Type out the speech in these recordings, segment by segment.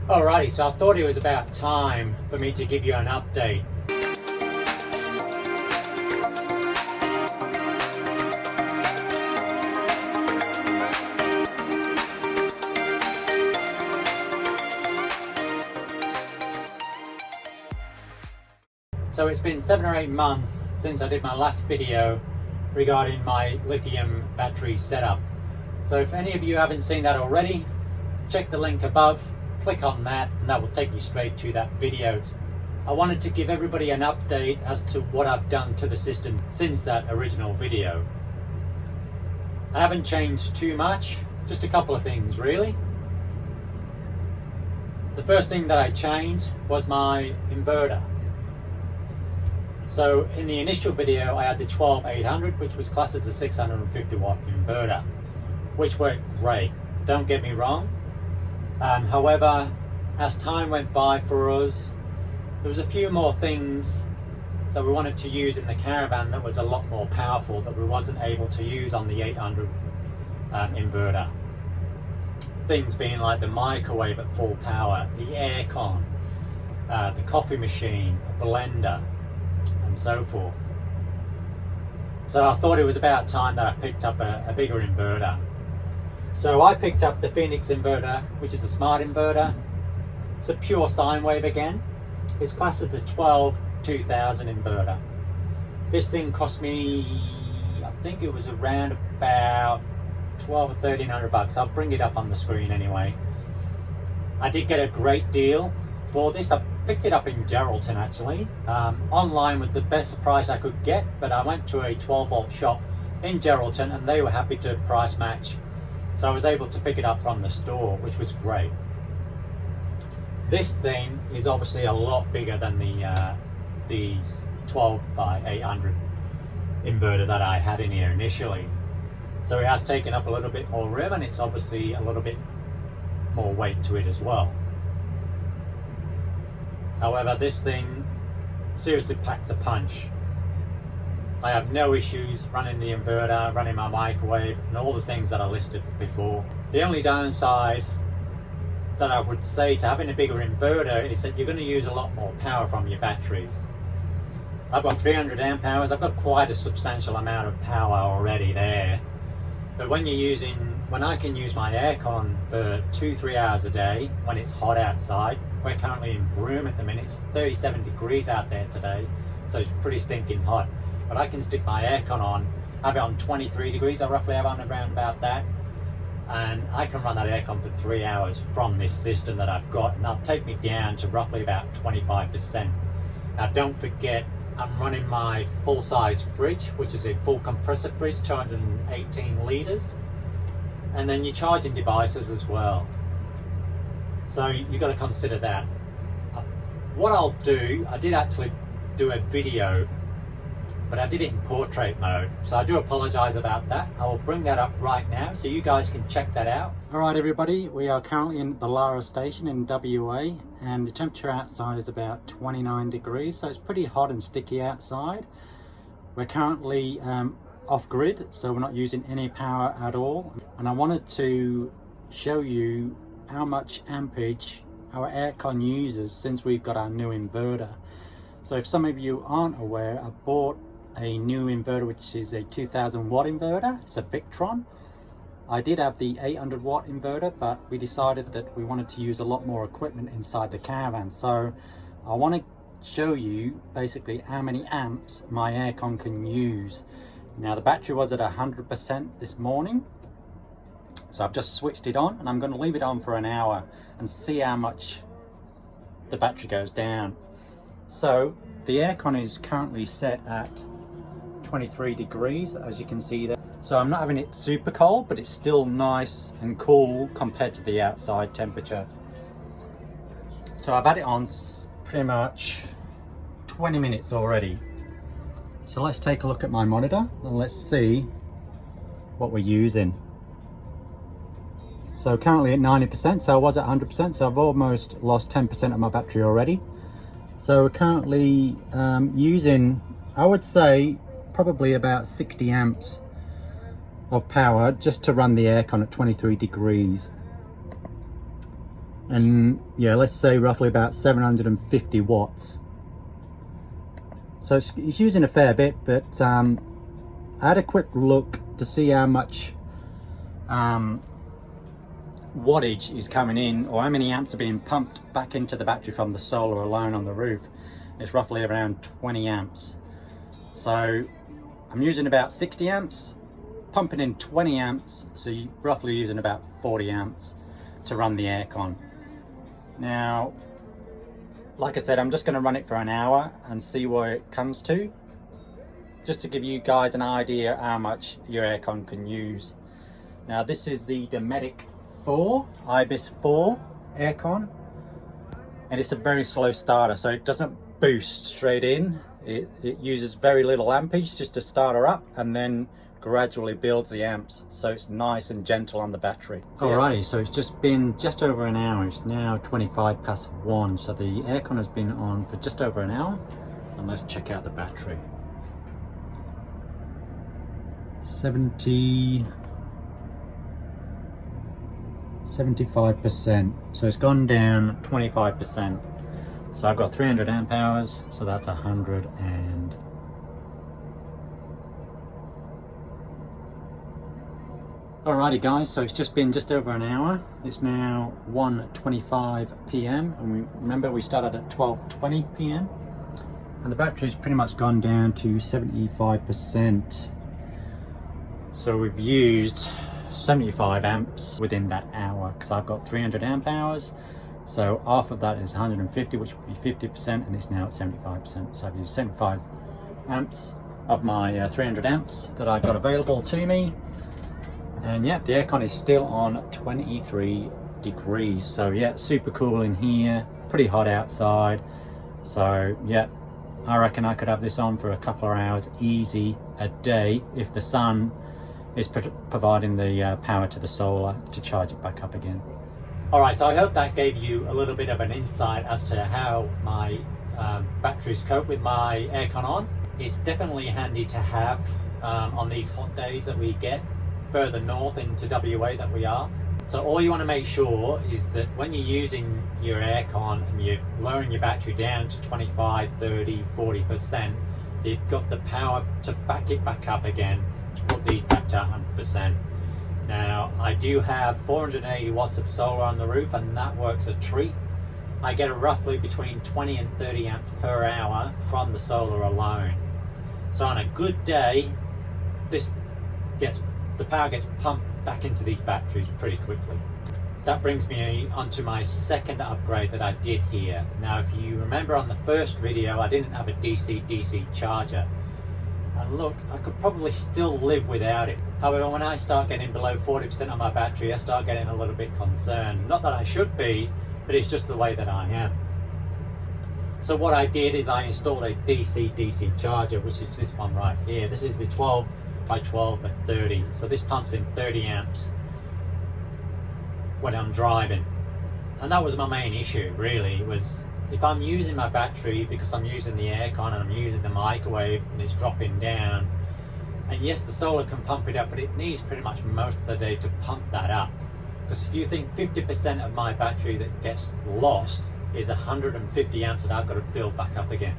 Alrighty, so I thought it was about time for me to give you an update. So it's been 7 or 8 months since I did my last video regarding my lithium battery setup. So if any of you haven't seen that already, check the link above, click on that, and that will take you straight to that video. I wanted to give everybody an update as to what I've done to the system since that original video. I haven't changed too much, just a couple of things really. The first thing that I changed was my inverter. So in the initial video I had the 12800, which was classed as a 650 watt inverter, which worked great, don't get me wrong. However, as time went by for us, there was a few more things that we wanted to use in the Caravan that was a lot more powerful that we wasn't able to use on the 800 inverter. Things being like the microwave at full power, the aircon, the coffee machine, a blender, and so forth. So I thought it was about time that I picked up a bigger inverter. So I picked up the Phoenix inverter, which is a smart inverter. It's a pure sine wave again. It's classed as the 2000 inverter. This thing cost me, I think it was around about 12 or 1300 bucks. I'll bring it up on the screen anyway. I did get a great deal for this. I picked it up in Geraldton actually. Online was the best price I could get, but I went to a 12 volt shop in Geraldton and they were happy to price match. So I was able to pick it up from the store, which was great. This thing is obviously a lot bigger than the 12 by 800 inverter that I had in here initially. So it has taken up a little bit more room and it's obviously a little bit more weight to it as well. However, this thing seriously packs a punch. I have no issues running the inverter, running my microwave, and all the things that I listed before. The only downside that I would say to having a bigger inverter is that you're going to use a lot more power from your batteries. I've got 300 amp hours, I've got quite a substantial amount of power already there. But when I can use my aircon for 2-3 hours a day when it's hot outside, we're currently in Broome at the minute, it's 37 degrees out there today, so it's pretty stinking hot. But I can stick my aircon on, have it on 23 degrees, I roughly have on around about that, and I can run that aircon for 3 hours from this system that I've got, and that'll take me down to roughly about 25%. Now don't forget, I'm running my full-size fridge, which is a full compressor fridge, 218 litres, and then your charging devices as well. So you've got to consider that. What I'll do, I did actually do a video, but I did it in portrait mode, so I do apologise about that. I will bring that up right now so you guys can check that out. Alright everybody, we are currently in the Lara station in WA and the temperature outside is about 29 degrees, so it's pretty hot and sticky outside. We're currently off grid, so we're not using any power at all, and I wanted to show you how much ampage our aircon uses since we've got our new inverter. So if some of you aren't aware, I bought a new inverter which is a 2000 watt inverter. It's a Victron. I did have the 800 watt inverter, but we decided that we wanted to use a lot more equipment inside the Caravan, so I want to show you basically how many amps my aircon can use. Now the battery was at 100% this morning, so I've just switched it on and I'm going to leave it on for an hour and see how much the battery goes down. So the aircon is currently set at 23 degrees, as you can see there. So I'm not having it super cold, but it's still nice and cool compared to the outside temperature. So I've had it on pretty much 20 minutes already. So let's take a look at my monitor and let's see what we're using. So currently at 90%, so I was at 100%, so I've almost lost 10% of my battery already. So we're currently using, I would say, probably about 60 amps of power just to run the aircon at 23 degrees. and yeah, let's say roughly about 750 watts. So it's using a fair bit, but I had a quick look to see how much wattage is coming in, or how many amps are being pumped back into the battery from the solar alone on the roof. It's roughly around 20 amps. So I'm using about 60 amps, pumping in 20 amps, so you're roughly using about 40 amps to run the aircon. Now, like I said, I'm just going to run it for an hour and see where it comes to, just to give you guys an idea how much your aircon can use. Now, this is the Dometic 4, IBIS 4 aircon, and it's a very slow starter, so it doesn't boost straight in. It uses very little ampage just to start her up, and then gradually builds the amps, so it's nice and gentle on the battery. Alrighty, so it's just been just over an hour. It's now 1:25, so the aircon has been on for just over an hour, and let's check out the battery. 75%, so it's gone down 25%. So I've got 300 amp hours, so that's 100 and alrighty guys, so it's just been just over an hour. It's now 1:25 p.m. and remember we started at 12:20 p.m. and the battery's pretty much gone down to 75%. So we've used 75 amps within that hour, because I've got 300 amp hours. So half of that is 150, which would be 50%, and it's now at 75%. So I've used 75 amps of my 300 amps that I've got available to me. And yeah, the aircon is still on 23 degrees. So yeah, super cool in here, pretty hot outside. So yeah, I reckon I could have this on for a couple of hours easy a day if the sun is providing the power to the solar to charge it back up again. Alright, so I hope that gave you a little bit of an insight as to how my batteries cope with my aircon on. It's definitely handy to have on these hot days that we get further north into WA that we are. So all you want to make sure is that when you're using your aircon and you're lowering your battery down to 25, 30, 40%, you've got the power to back it back up again to put these back to 100%. Now, I do have 480 watts of solar on the roof, and that works a treat. I get roughly between 20 and 30 amps per hour from the solar alone. So on a good day, the power gets pumped back into these batteries pretty quickly. That brings me onto my second upgrade that I did here. Now, if you remember on the first video, I didn't have a DC-DC charger. And look, I could probably still live without it. However, when I start getting below 40% on my battery, I start getting a little bit concerned. Not that I should be, but it's just the way that I am. So what I did is I installed a DC-DC charger, which is this one right here. This is the 12 by 12 by 30. So this pumps in 30 amps when I'm driving. And that was my main issue, really, was if I'm using my battery because I'm using the aircon and I'm using the microwave and it's dropping down, and yes, the solar can pump it up, but it needs pretty much most of the day to pump that up. Because if you think 50% of my battery that gets lost is 150 amps that I've got to build back up again.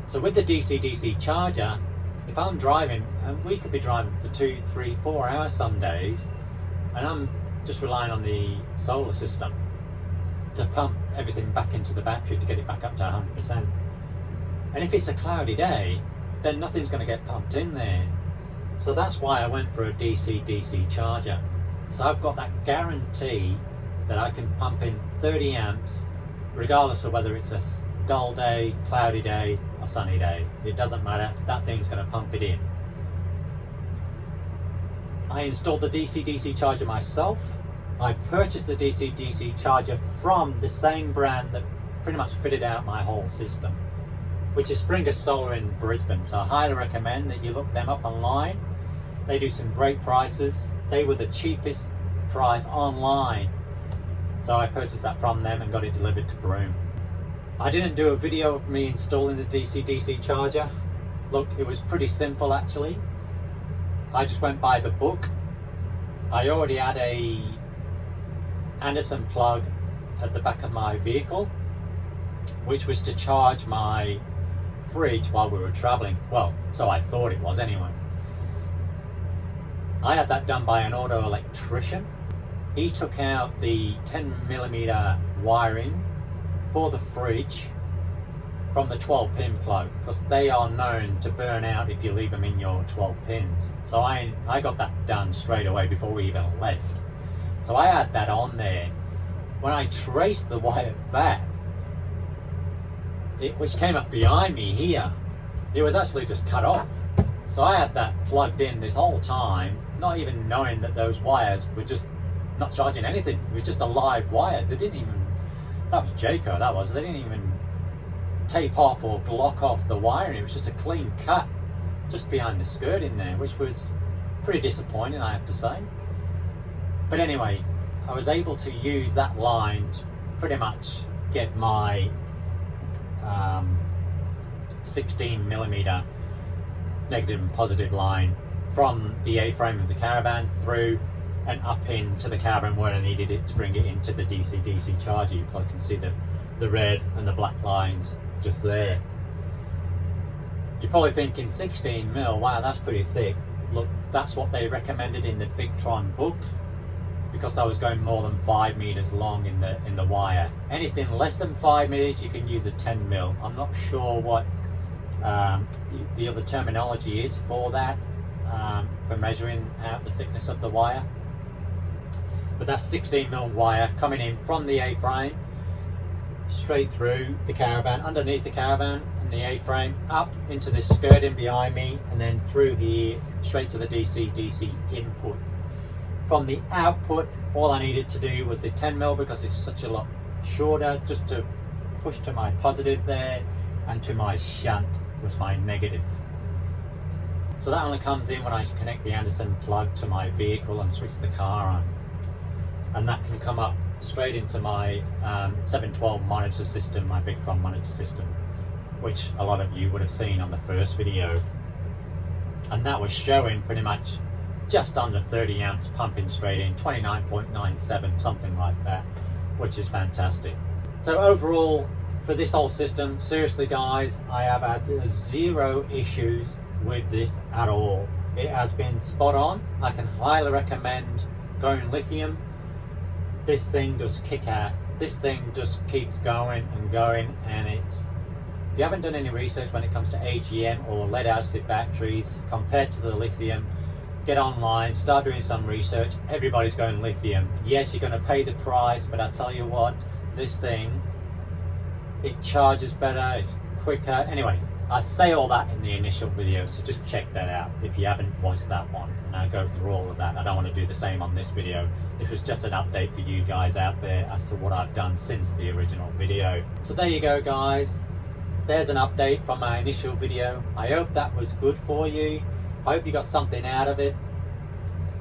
So with the DC-DC charger, if I'm driving, and we could be driving for 2, 3, 4 hours some days, and I'm just relying on the solar system to pump everything back into the battery to get it back up to 100%. And if it's a cloudy day, then nothing's going to get pumped in there. So that's why I went for a DC-DC charger. So I've got that guarantee that I can pump in 30 amps regardless of whether it's a dull day, cloudy day or sunny day. It doesn't matter, that thing's going to pump it in. I installed the DC-DC charger myself. I purchased the DC-DC charger from the same brand that pretty much fitted out my whole system, which is Springer Solar in Brisbane. So I highly recommend that you look them up online. They do some great prices. They were the cheapest price online. So I purchased that from them and got it delivered to Broome. I didn't do a video of me installing the DC-DC charger. Look, it was pretty simple actually. I just went by the book. I already had a Anderson plug at the back of my vehicle, which was to charge my fridge while we were traveling. Well, so I thought it was anyway. I had that done by an auto electrician. He took out the 10mm wiring for the fridge from the 12-pin plug, because they are known to burn out if you leave them in your 12 pins. So I got that done straight away before we even left. So I had that on there. When I traced the wire back, which came up behind me here, it was actually just cut off. So I had that plugged in this whole time, not even knowing that those wires were just not charging anything. It was just a live wire. They didn't even, that was Jayco, that was, they didn't even tape off or block off the wiring. It was just a clean cut just behind the skirt in there, which was pretty disappointing, I have to say. But anyway, I was able to use that line to pretty much get my 16mm negative and positive line from the A-frame of the Caravan through and up into the Caravan where I needed it to bring it into the DCDC charger. You probably can see the red and the black lines just there. You're probably thinking 16mm, wow, that's pretty thick. Look, that's what they recommended in the Victron book, because I was going more than 5 meters long in the wire. Anything less than 5 meters, you can use a 10mm. I'm not sure what the other terminology is for that, for measuring out the thickness of the wire. But that's 16mm wire coming in from the A-frame, straight through the Caravan, underneath the Caravan and the A-frame, up into this skirting behind me, and then through here, straight to the DCDC input. From the output, all I needed to do was the 10mm, because it's such a lot shorter, just to push to my positive there, and to my shunt was my negative. So that only comes in when I connect the Anderson plug to my vehicle and switch the car on. And that can come up straight into my 712 monitor system, my Victron monitor system, which a lot of you would have seen on the first video. And that was showing pretty much just under 30 amps pumping straight in, 29.97, something like that, which is fantastic. So overall, for this whole system, seriously guys, I have had zero issues with this at all. It has been spot on. I can highly recommend going lithium. This thing does kick ass. This thing just keeps going and going, and it's, if you haven't done any research when it comes to AGM or lead acid batteries compared to the lithium, get online, start doing some research. Everybody's going lithium. Yes, you're going to pay the price, but I tell you what, this thing, it charges better, it's quicker. Anyway, I say all that in the initial video, so just check that out if you haven't watched that one, and I go through all of that. I don't want to do the same on this video. This was just an update for you guys out there as to what I've done since the original video. So there you go guys, there's an update from my initial video. I hope that was good for you. I hope you got something out of it.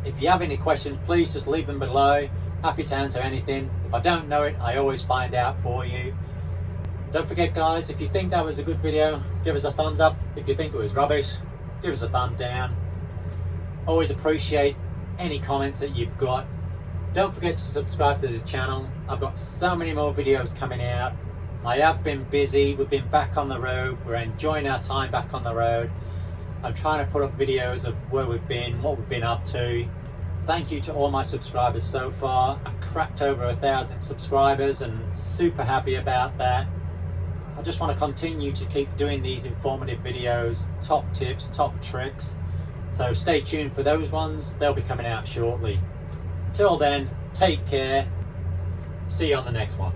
If you have any questions, please just leave them below. Happy to answer anything. If I don't know it, I always find out for you. Don't forget guys, if you think that was a good video, give us a thumbs up. If you think it was rubbish, give us a thumb down. Always appreciate any comments that you've got. Don't forget to subscribe to the channel. I've got so many more videos coming out. I have been busy, we've been back on the road, we're enjoying our time back on the road. I'm trying to put up videos of where we've been, what we've been up to. Thank you to all my subscribers so far. I cracked over 1,000 subscribers and super happy about that. I just want to continue to keep doing these informative videos, top tips, top tricks. So stay tuned for those ones, they'll be coming out shortly. Till then, take care. See you on the next one.